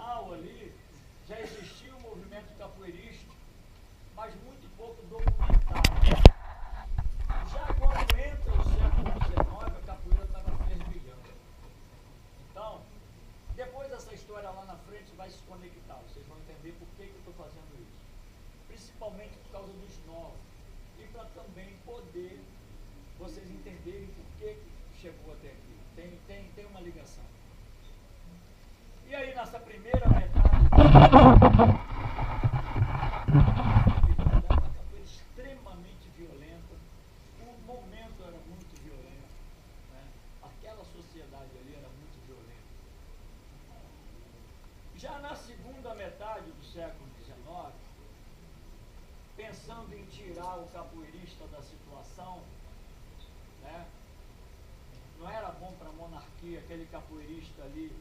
original ali, já existia um movimento capoeirista, mas muito pouco documentado. Já quando entra o século XIX, a capoeira estava fervilhando. Então, depois dessa história lá na frente vai se conectar, vocês vão entender por que eu estou fazendo isso. Principalmente por causa dos novos. E para também poder vocês entenderem por que chegou até aqui. Tem uma ligação. E aí, nessa primeira metade, uma capoeira extremamente violenta, o momento era muito violento, né? Aquela sociedade ali era muito violenta. Já na segunda metade do século XIX, pensando em tirar o capoeirista da situação, né? Não era bom para a monarquia aquele capoeirista ali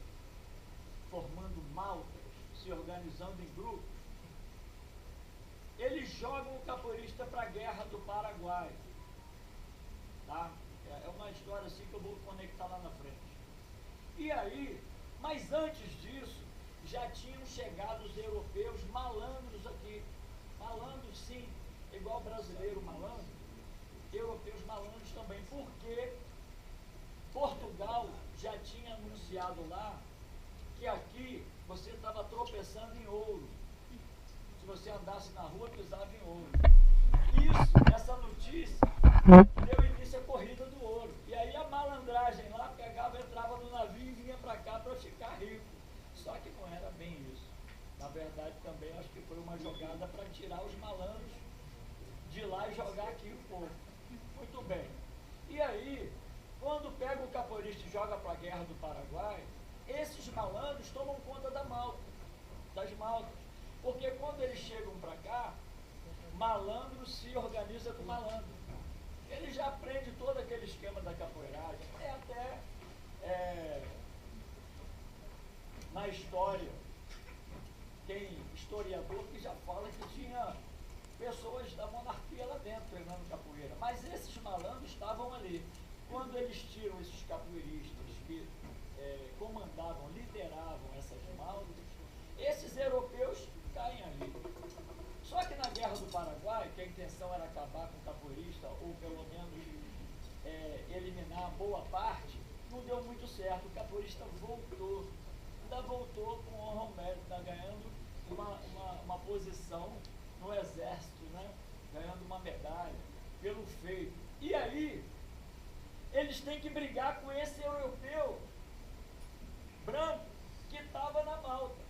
formando maltas, se organizando em grupos. Eles jogam o capoeirista para a guerra do Paraguai. Tá? É uma história assim que eu vou conectar lá na frente. E aí, mas antes disso, já tinham chegado os europeus malandros aqui. Malandros sim, igual brasileiro malandro, europeus malandros também, porque Portugal já tinha anunciado lá que aqui você estava tropeçando em ouro. Se você andasse na rua, pisava em ouro. Essa notícia deu início à corrida do ouro. E aí a malandragem lá pegava, entrava no navio e vinha para cá para ficar rico. Só que não era bem isso. Na verdade, também acho que foi uma jogada para tirar os malandros de lá e jogar aqui o povo. Muito bem. E aí, quando pega o capoeirista e joga para a guerra do Paraguai, esses malandros tomam conta das maltas. Porque quando eles chegam para cá, malandro se organiza com malandro. Ele já aprende todo aquele esquema da capoeiragem. É até na história, tem historiador que já fala que tinha pessoas da monarquia lá dentro treinando capoeira. Mas esses malandros estavam ali. Quando eles tiram esses capoeiristas que comandavam, lideravam essas maltas, esses europeus caem ali. Só que na Guerra do Paraguai, que a intenção era acabar com o capoeirista, ou pelo menos eliminar boa parte, não deu muito certo. O capoeirista voltou. Ainda voltou com honra ao mérito, ganhando uma posição no exército, né? Ganhando uma medalha pelo feito. E aí, eles têm que brigar com esse europeu branco que estava na Malta,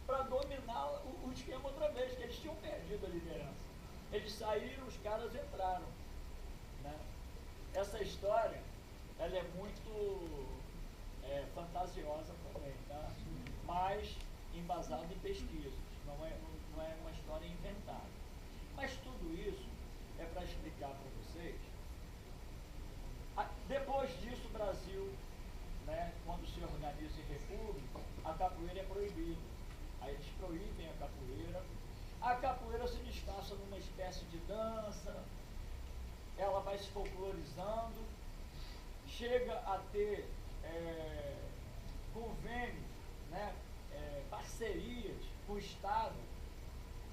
para dominar o esquema outra vez, que eles tinham perdido a liderança. Eles saíram, os caras entraram, né? Essa história, ela é muito fantasiosa também, tá? Mas embasada em pesquisas, não é uma história inventada. Mas tudo isso é para explicar para vocês. Depois disso, o Brasil, né, quando se organiza em república, a capoeira é proibida. Aí eles proíbem a capoeira. A capoeira se disfarça numa espécie de dança, ela vai se folclorizando, chega a ter convênios, né, parcerias com o Estado,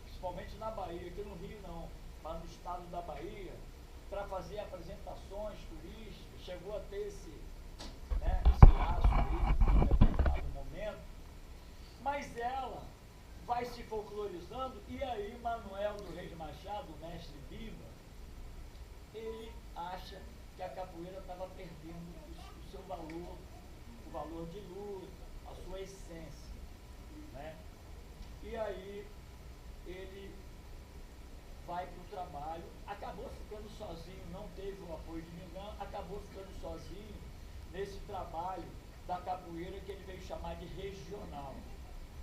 principalmente na Bahia, aqui no Rio não, mas no estado da Bahia, para fazer apresentações turísticas. Chegou a ter esse laço aí, em determinado momento, mas ela vai se folclorizando, e aí Manuel do Reis Machado, o mestre Bimba, ele acha que a capoeira estava perdendo o seu valor, o valor de luta, a sua essência, né? E aí ele vai para o trabalho, acabou ficando sozinho, não teve o apoio de ninguém, acabou ficando sozinho nesse trabalho da capoeira que ele veio chamar de regional.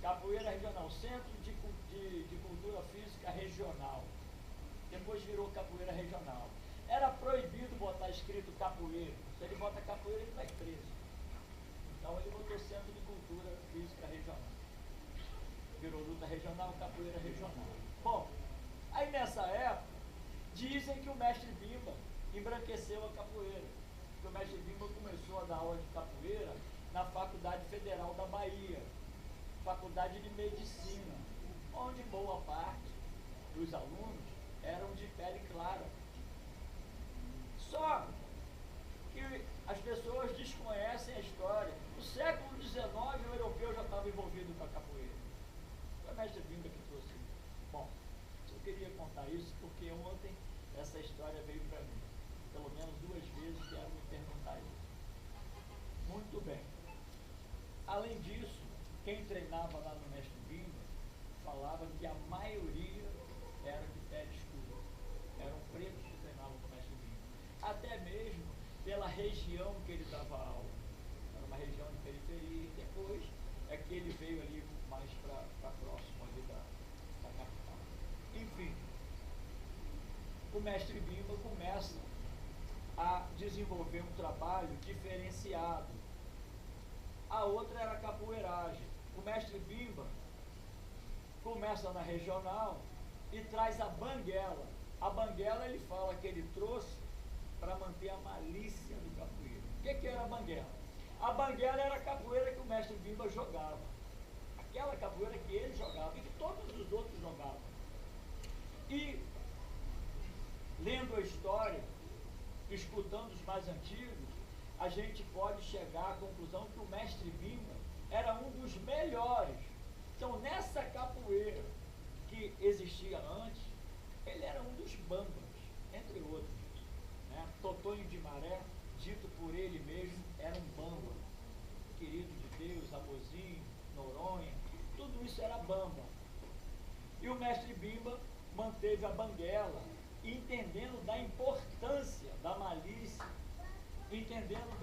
Capoeira regional, Centro de Cultura Física Regional. Depois virou capoeira regional. Era proibido botar escrito capoeira. Se ele bota capoeira, ele vai preso. Então ele botou Centro de Cultura Física Regional. Virou luta regional, capoeira regional. Bom, aí nessa época, dizem que o mestre Bimba embranqueceu a capoeira. Que o mestre Bimba começou a dar aula de capoeira na Faculdade Federal da Bahia. faculdade de medicina, onde boa parte dos alunos eram de pele clara. Só que as pessoas desconhecem a história. No século XIX, o europeu já estava envolvido com a capoeira. Foi a mestre Bimba que trouxe. Bom, eu queria contar isso porque ontem essa história veio para mim. Pelo menos 2 vezes vieram me perguntar isso. Muito bem. Além disso, quem treinava lá no mestre Bimba falava que a maioria era de pele escura. Eram pretos que treinavam com o mestre Bimba. Até mesmo pela região que ele dava aula. Era uma região de periferia, e depois é que ele veio ali mais para próximo ali da capital. Enfim, o mestre Bimba começa a desenvolver um trabalho diferenciado. A outra era a capoeiragem. O mestre Bimba começa na regional e traz a banguela. A banguela ele fala que ele trouxe para manter a malícia do capoeira. O que era a banguela? A banguela era a capoeira que o mestre Bimba jogava. Aquela capoeira que ele jogava e que todos os outros jogavam. E, lendo a história, escutando os mais antigos, a gente pode chegar à conclusão que o mestre Bimba era um dos melhores. Então, nessa capoeira que existia antes, ele era um dos bambas, entre outros. Totonho de Maré, dito por ele mesmo, era um bamba. Querido de Deus, amorzinho, Noronha, tudo isso era bamba. E o mestre Bimba manteve a banguela, entendendo da importância da malícia, entendendo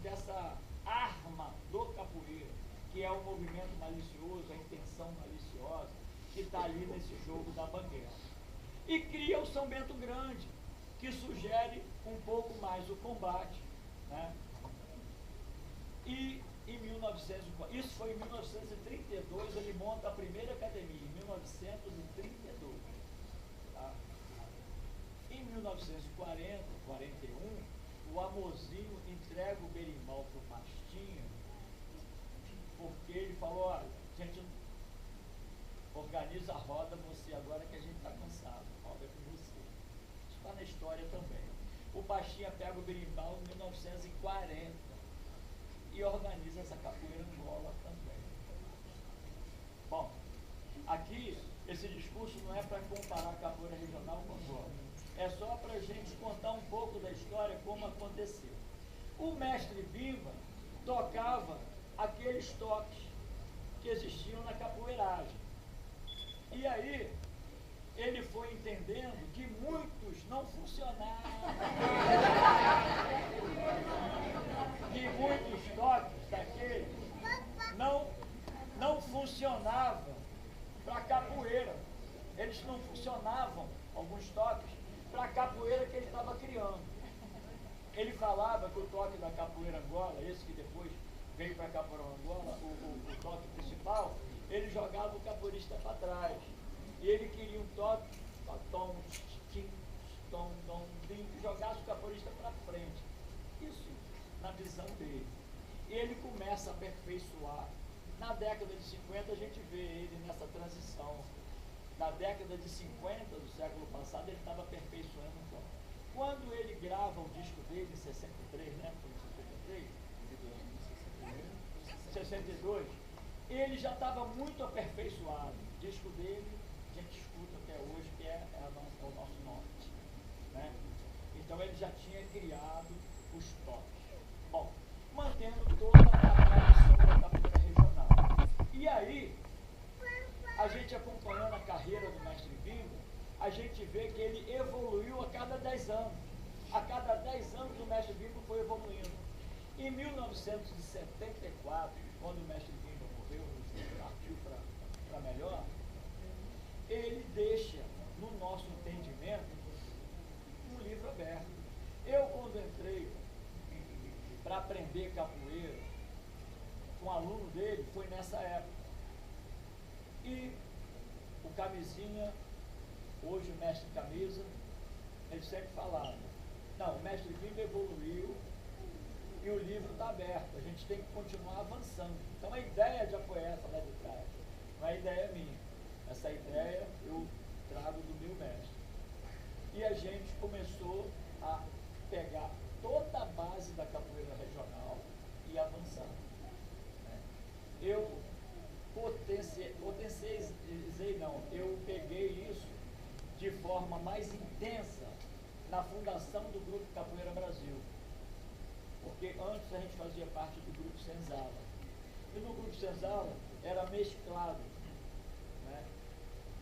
dessa arma do capoeira, que é o movimento malicioso, a intenção maliciosa, que está ali nesse jogo da banguela. E cria o São Bento Grande, que sugere um pouco mais o combate, né? E em 1940, isso foi em 1932, ele monta a primeira academia, em 1932. Tá? Em 1940, 41, o Amorzinho entrega o berimbau para o Pastinha, porque ele falou, olha, gente, organiza a roda você agora que a gente está cansado, roda com você. Está na história também. O Pastinha pega o berimbau em 1940 e organiza essa capoeira Angola também. Bom, aqui esse discurso não é para comparar a capoeira regional com Angola. É só para a gente contar um pouco da história, como aconteceu. O mestre Bimba tocava aqueles toques que existiam na capoeiragem. E aí, ele foi entendendo que muitos não funcionavam, que muitos toques daqueles não funcionavam para capoeira. Eles não funcionavam, alguns toques, para a capoeira que ele estava criando. Ele falava que o toque da capoeira Angola, esse que depois veio para a capoeira Angola, o toque principal, ele jogava o capoeirista para trás. E ele queria um toque, tom, tim, tom, que jogasse o capoeirista para frente. Isso na visão dele. E ele começa a aperfeiçoar. Na década de 50 a gente vê ele nessa transição. Na década de 50 do século passado ele estava aperfeiçoando um toque. Quando ele grava o disco dele em 63, né? Foi em 63? 62, ele já estava muito aperfeiçoado. O disco dele a gente escuta até hoje, que é o nosso norte, né? Então ele já tinha criado os toques. Bom, mantendo toda a tradição da capoeira regional. E aí, a gente acompanhando a carreira do mestre Bimba, a gente vê que ele evoluiu a cada 10 anos. A cada 10 anos o mestre Bimba foi evoluindo. Em 1974, quando o mestre Bimba morreu, partiu para melhor, ele deixa, no nosso entendimento, um livro aberto. Eu, quando entrei para aprender capoeira com um aluno dele, foi nessa época. E o Camisinha, hoje o mestre Camisa, ele sempre falava, não, o mestre Bimba evoluiu e o livro está aberto, a gente tem que continuar avançando. Então a ideia já foi essa lá de trás, não é ideia minha. Essa ideia eu trago do meu mestre. E a gente começou a pegar toda a base da capoeira regional e avançar. Eu potencializei não, eu peguei isso de forma mais intensa na fundação do Grupo Capoeira Brasil. Porque antes a gente fazia parte do Grupo Senzala. E no Grupo Senzala era mesclado. Né?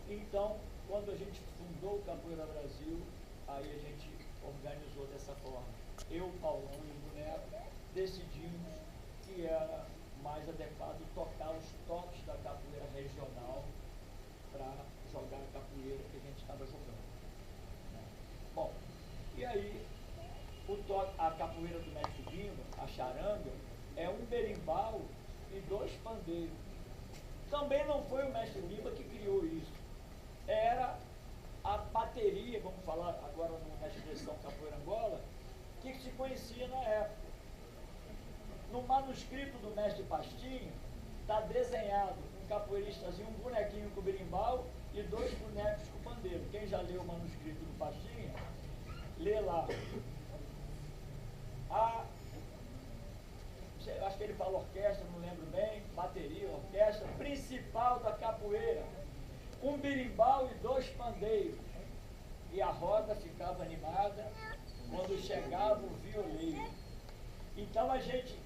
Então, quando a gente fundou o Capoeira Brasil, aí a gente organizou dessa forma. Eu, Paulão e o Boneco decidimos que era mais adequado tocar os toques da capoeira regional para jogar a capoeira que a gente estava jogando. Né? Bom, e aí a capoeira do mestre Bimba, a charanga, é um berimbau e 2 pandeiros. Também não foi o mestre Bimba que criou isso. Era a bateria, vamos falar agora na expressão capoeira Angola, que se conhecia na época. No manuscrito do mestre Pastinho, está desenhado um capoeiristazinho, um bonequinho com berimbau e 2 bonecos com pandeiro. Quem já leu o manuscrito do Pastinho, lê lá. Eu acho que ele fala orquestra, não lembro bem, bateria, orquestra, principal da capoeira, um berimbau e 2 pandeiros. E a roda ficava animada quando chegava o violeiro. Então a gente